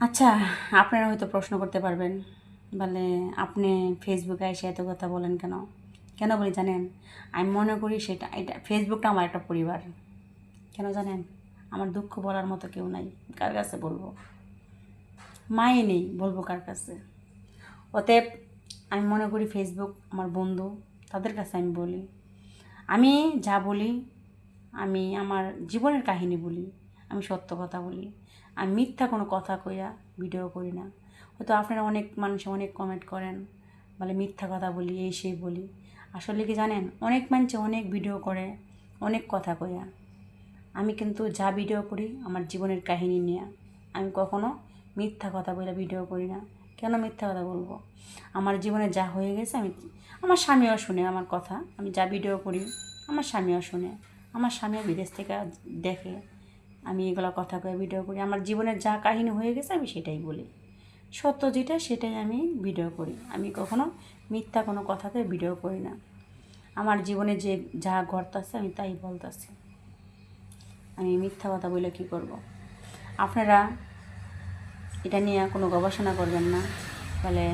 আচ্ছা, আপনারা হয়তো প্রশ্ন করতে পারবেন, বলে আপনি ফেসবুকে এসে এত কথা বলেন কেন? কেন বলি জানেন? আমি মনে করি এটা ফেসবুকটা আমার একটা পরিবার। কেন জানেন? আমার দুঃখ বলার মতো কেউ নাই। কার কাছে বলবো? মাই নেই, বলবো কার কাছে? অতএব আমি মনে করি ফেসবুক আমার বন্ধু, তাদের কাছে আমি বলি। আমি যা বলি, আমি আমার জীবনের কাহিনী বলি, আমি সত্য কথা বলি। আমি মিথ্যা কোনো কথা কইয়া ভিডিও করি না। হয়তো আপনারা অনেক মানুষ অনেক কমেন্ট করেন, বলে মিথ্যা কথা বলি, এই সেই বলি। আসলে কি জানেন, অনেক মানুষ অনেক ভিডিও করে, অনেক কথা কইয়া। আমি কিন্তু যা ভিডিও করি আমার জীবনের কাহিনী নিয়ে। আমি কখনো মিথ্যা কথা বলে ভিডিও করি না। কেন মিথ্যা কথা বলবো? আমার জীবনে যা হয়ে গেছে আমার স্বামীও শুনে আমার কথা। আমি যা ভিডিও করি আমার স্বামীও শুনে। আমার স্বামীও বিদেশ থেকে দেখে আমি এগুলো কথা কয়ে ভিডিও করি। আমার জীবনের যা কাহিনী হয়ে গেছে আমি সেটাই বলি। সত্য যেটা সেটাই আমি ভিডিও করি। আমি কখনো মিথ্যা কোনো কথাতে ভিডিও করি না। আমার জীবনে যে যা ঘটতেছে আমি তাই বলতেছি। আমি মিথ্যা কথা বলে কী করব? আপনারা এটা নিয়ে কোনো গবেষণা করবেন না, বলে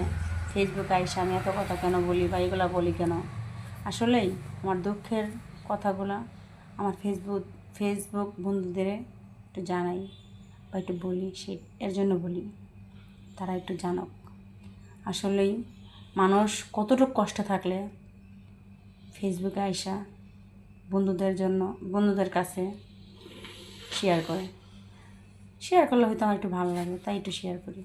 ফেসবুকে আইসা আমি এত কথা কেন বলি বা এগুলো বলি কেন? আসলেই আমার দুঃখের কথাগুলো আমার ফেসবুক বন্ধুদের একটু জানাই বা একটু বলি, এর জন্য বলি তারা একটু জানুক। আসলেই মানুষ কতটুকু কষ্ট থাকলে ফেসবুকে আইসা বন্ধুদের কাছে শেয়ার করে। শেয়ার করলে হয়তো আমার একটু ভালো লাগে, তাই একটু শেয়ার করি।